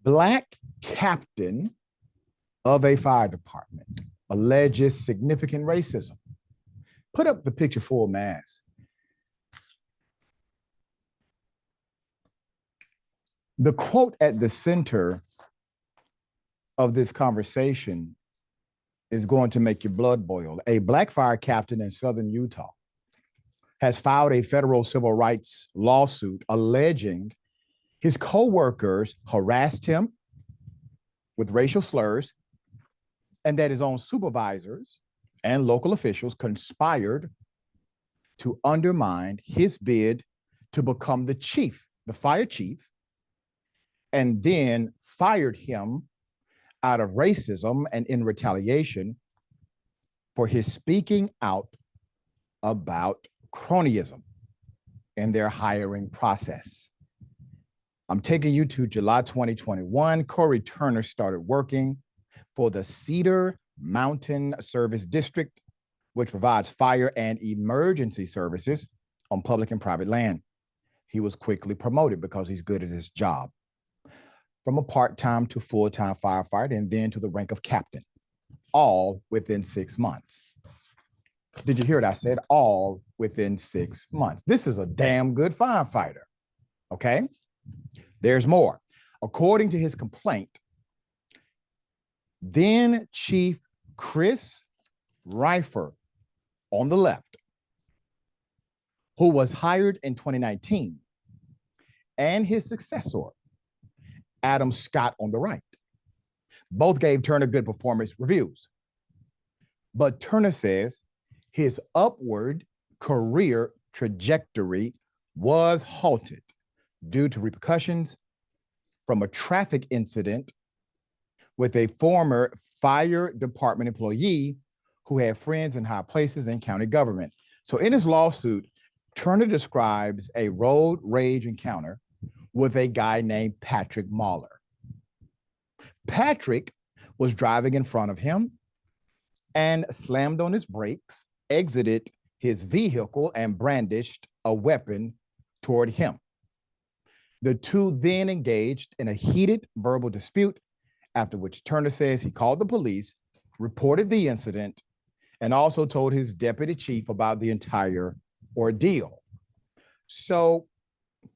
Black captain of a fire department alleges significant racism. Put up the picture full mass. The quote at the center of this conversation is going to make your blood boil. A black fire captain in southern Utah has filed a federal civil rights lawsuit alleging his coworkers harassed him with racial slurs and that his own supervisors and local officials conspired to undermine his bid to become the chief, the fire chief, and then fired him out of racism and in retaliation for his speaking out about cronyism in their hiring process. I'm taking you to July 2021. Corey Turner started working for the Cedar Mountain Service District, which provides fire and emergency services on public and private land. He was quickly promoted because he's good at his job, from a part-time to full-time firefighter, and then to the rank of captain, all within 6 months. Did you hear what I said? All within 6 months. This is a damn good firefighter, okay? There's more. According to his complaint, then Chief Chris Reifer on the left, who was hired in 2019, and his successor, Adam Scott on the right, both gave Turner good performance reviews. But Turner says his upward career trajectory was halted due to repercussions from a traffic incident with a former fire department employee who had friends in high places in county government. So in his lawsuit, Turner describes a road rage encounter with a guy named Patrick Mahler. Patrick was driving in front of him and slammed on his brakes, exited his vehicle, and brandished a weapon toward him. The two then engaged in a heated verbal dispute, after which Turner says he called the police, reported the incident, and also told his deputy chief about the entire ordeal. So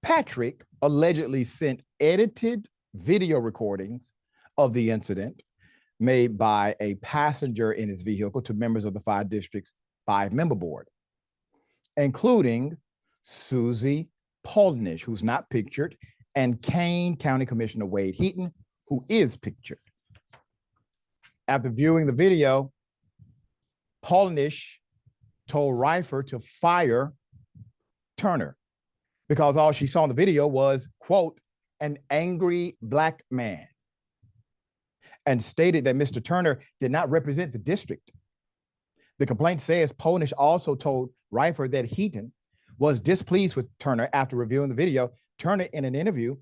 Patrick allegedly sent edited video recordings of the incident made by a passenger in his vehicle to members of the fire district's 5-member board, including Susie Polnish, who's not pictured, and Kane County Commissioner Wade Heaton, who is pictured. After viewing the video, Polnish told Reifer to fire Turner because all she saw in the video was, quote, an angry black man, and stated that Mr. Turner did not represent the district. The complaint says Polnish also told Reifer that Heaton was displeased with Turner after reviewing the video. Turner, in an interview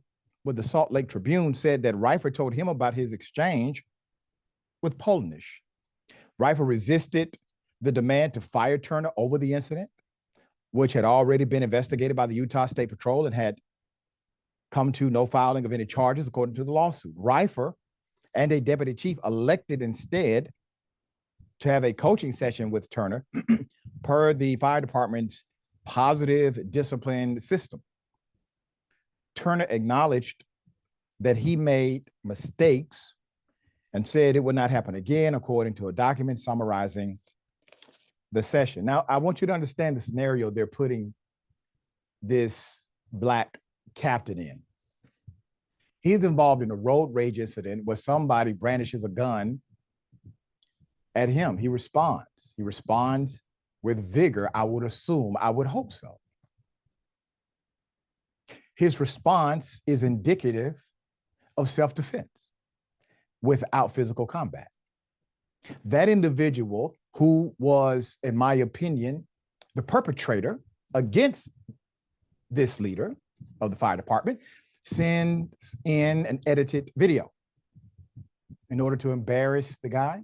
with the Salt Lake Tribune, said that Reifer told him about his exchange with Polnish. Reifer resisted the demand to fire Turner over the incident, which had already been investigated by the Utah State Patrol and had come to no filing of any charges, according to the lawsuit. Reifer and a deputy chief elected instead to have a coaching session with Turner per the fire department's positive discipline system. Turner acknowledged that he made mistakes and said it would not happen again, according to a document summarizing the session. Now, I want you to understand the scenario they're putting this black captain in. He's involved in a road rage incident where somebody brandishes a gun at him. He responds. He responds with vigor, I would assume, I would hope so. His response is indicative of self-defense without physical combat. That individual, who was, in my opinion, the perpetrator against this leader of the fire department, sends in an edited video in order to embarrass the guy.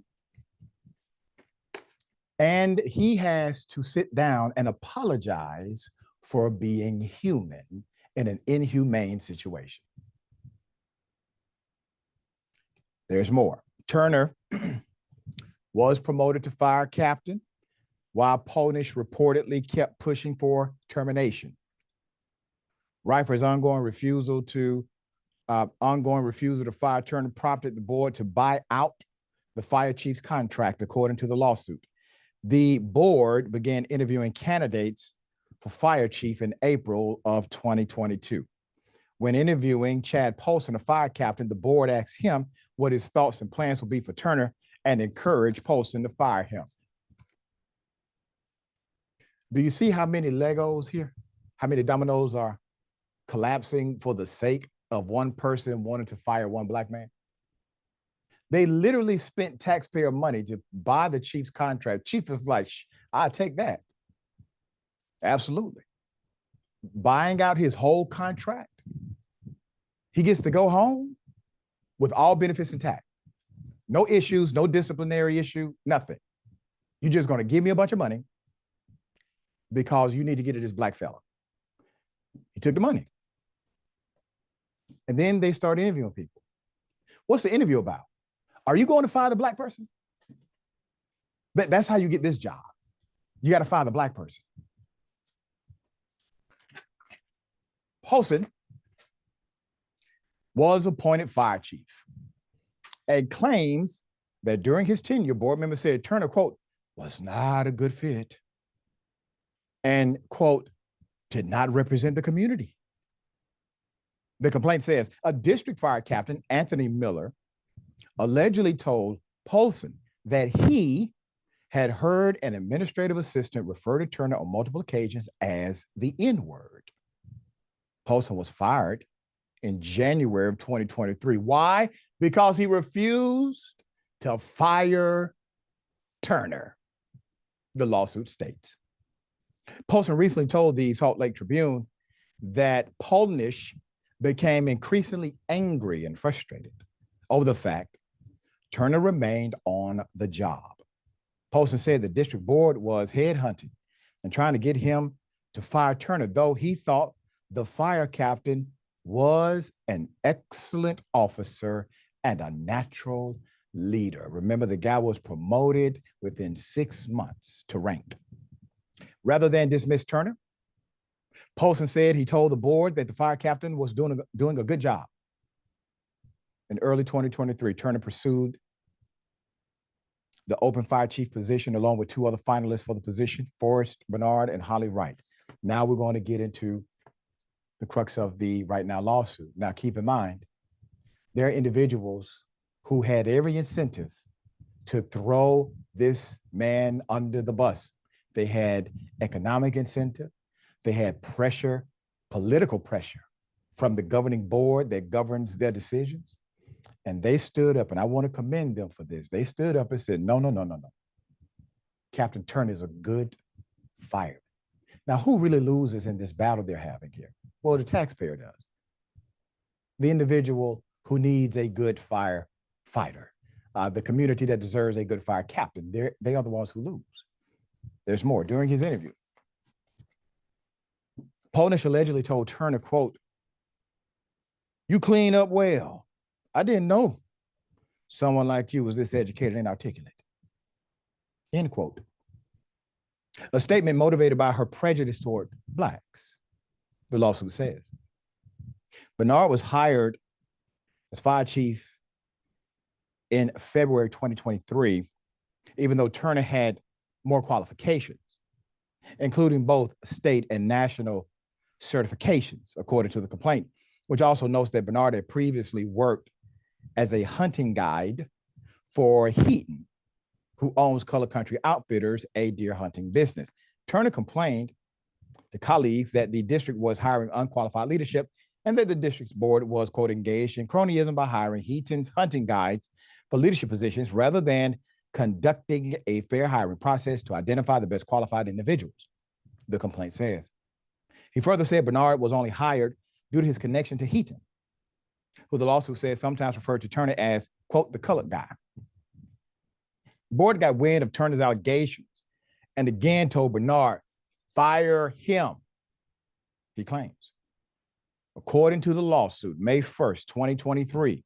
And he has to sit down and apologize for being human in an inhumane situation. There's more. Turner was promoted to fire captain, while Polish reportedly kept pushing for termination. Rifer's ongoing refusal to fire Turner prompted the board to buy out the fire chief's contract, according to the lawsuit. The board began interviewing candidates for fire chief in April of 2022. When interviewing Chad Polson, a fire captain, the board asked him what his thoughts and plans would be for Turner and encouraged Polson to fire him. Do you see how many Legos here? How many dominoes are collapsing for the sake of one person wanting to fire one black man? They literally spent taxpayer money to buy the chief's contract. Chief is like, I'll take that. Absolutely. Buying out his whole contract. He gets to go home with all benefits intact. No issues, no disciplinary issue, nothing. You're just going to give me a bunch of money because you need to get at this black fella. He took the money. And then they start interviewing people. What's the interview about? Are you going to fire the black person? That's how you get this job. You got to fire the black person. Polson was appointed fire chief and claims that during his tenure, board members said Turner, quote, was not a good fit and, quote, did not represent the community. The complaint says a district fire captain, Anthony Miller, allegedly told Polson that he had heard an administrative assistant refer to Turner on multiple occasions as the N-word. Polson was fired in January of 2023. Why? Because he refused to fire Turner, the lawsuit states. Polson recently told the Salt Lake Tribune that Polish became increasingly angry and frustrated over the fact Turner remained on the job. Polson said the district board was headhunting and trying to get him to fire Turner, though he thought the fire captain was an excellent officer and a natural leader. Remember, the guy was promoted within 6 months to rank. Rather than dismiss Turner, Polson said he told the board that the fire captain was doing a good job. In early 2023, Turner pursued the open fire chief position along with 2 other finalists for the position, Forrest Bernard and Holly Wright. Now we're going to get into the crux of the Right Now lawsuit. Now, keep in mind, there are individuals who had every incentive to throw this man under the bus. They had economic incentive. They had pressure, political pressure from the governing board that governs their decisions. And they stood up, and I want to commend them for this. They stood up and said, no. Captain Turner is a good fireman. Now, who really loses in this battle they're having here? Well, the taxpayer does. The individual who needs a good firefighter, the community that deserves a good fire captain, they are the ones who lose. There's more. During his interview, Polish allegedly told Turner, quote, "You clean up well. I didn't know someone like you was this educated and articulate." End quote. A statement motivated by her prejudice toward Blacks, the lawsuit says. Bernard was hired as fire chief in February 2023, even though Turner had more qualifications, including both state and national certifications, according to the complaint, which also notes that Bernard had previously worked as a hunting guide for Heaton, who owns Color Country Outfitters, a deer hunting business. Turner complained to colleagues that the district was hiring unqualified leadership and that the district's board was, quote, engaged in cronyism by hiring Heaton's hunting guides for leadership positions rather than conducting a fair hiring process to identify the best qualified individuals, the complaint says. He further said Bernard was only hired due to his connection to Heaton, who the lawsuit says sometimes referred to Turner as, quote, the colored guy. The board got wind of Turner's allegations and again told Bernard, fire him, he claims. According to the lawsuit, May 1st, 2023,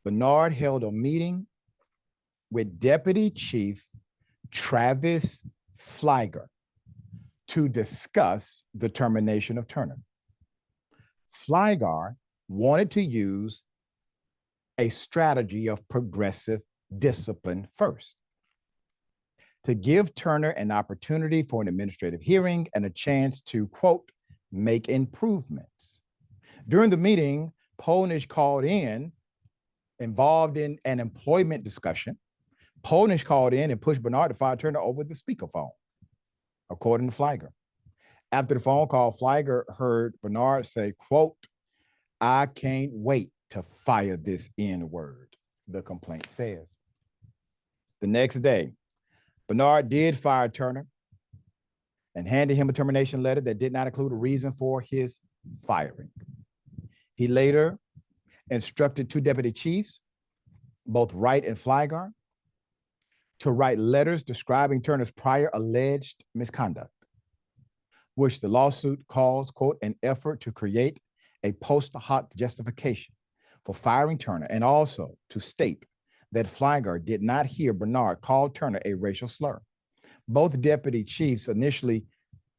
Bernard held a meeting with Deputy Chief Travis Flieger to discuss the termination of Turner. Flieger wanted to use a strategy of progressive discipline first, to give Turner an opportunity for an administrative hearing and a chance to, quote, make improvements. During the meeting, Polnish called in, involved in an employment discussion. Polnish called in and pushed Bernard to fire Turner over the speakerphone, according to Flieger. After the phone call, Flieger heard Bernard say, quote, "I can't wait to fire this N-word," the complaint says. The next day, Bernard did fire Turner and handed him a termination letter that did not include a reason for his firing. He later instructed two deputy chiefs, both Wright and Flieger, to write letters describing Turner's prior alleged misconduct, which the lawsuit calls, quote, an effort to create a post hoc justification for firing Turner, and also to state that Flieger did not hear Bernard call Turner a racial slur. Both deputy chiefs initially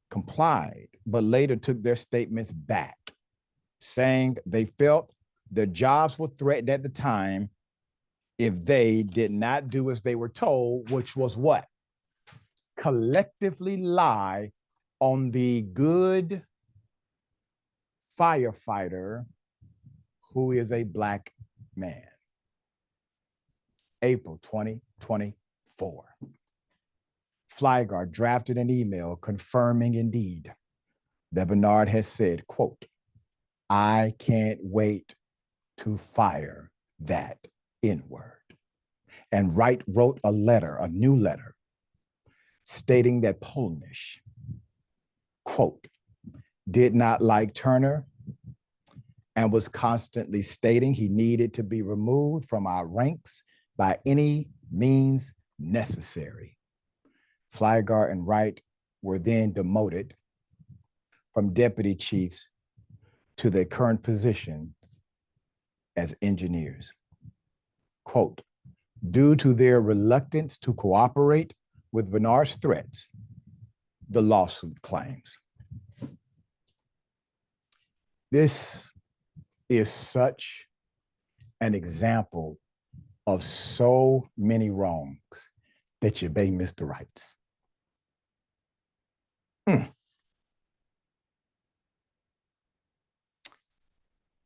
complied, but later took their statements back, saying they felt their jobs were threatened at the time if they did not do as they were told, which was what? Collectively lie on the good firefighter who is a Black man. April 2024. Flieger drafted an email confirming indeed that Bernard has said, quote, "I can't wait to fire that N-word." And Wright wrote a letter, a new letter, stating that Polnish, quote, did not like Turner and was constantly stating he needed to be removed from our ranks by any means necessary. Flieger and Wright were then demoted from deputy chiefs to their current positions as engineers. Quote, due to their reluctance to cooperate with Bernard's threats, the lawsuit claims. This is such an example of so many wrongs that you may miss the rights.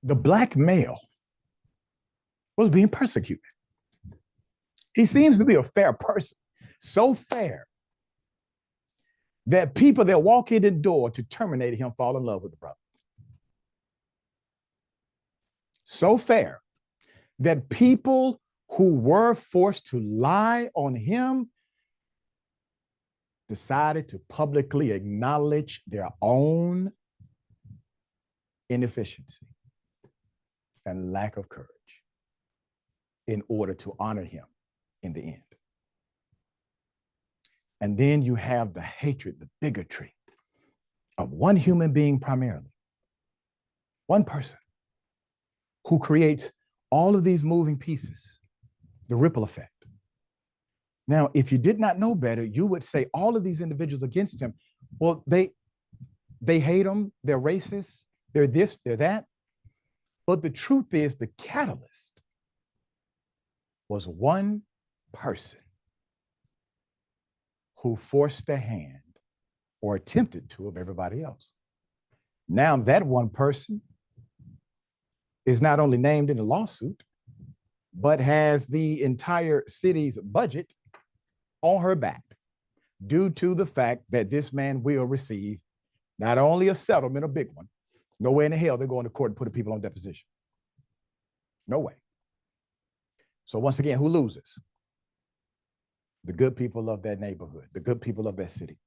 The Black male was being persecuted. He seems to be a fair person, so fair that people that walk in the door to terminate him fall in love with the brother. So fair that people who were forced to lie on him decided to publicly acknowledge their own inefficiency and lack of courage in order to honor him in the end. And then you have the hatred, the bigotry of one human being primarily, one person who creates all of these moving pieces, the ripple effect. Now, if you did not know better, you would say all of these individuals against him, well, they hate him, they're racist, they're this, they're that. But the truth is the catalyst was one person who forced the hand or attempted to of everybody else. Now that one person is not only named in the lawsuit, but has the entire city's budget on her back due to the fact that this man will receive not only a settlement, a big one, no way in the hell they're going to court and put the people on deposition. No way. So once again, who loses? The good people of that neighborhood, the good people of that city.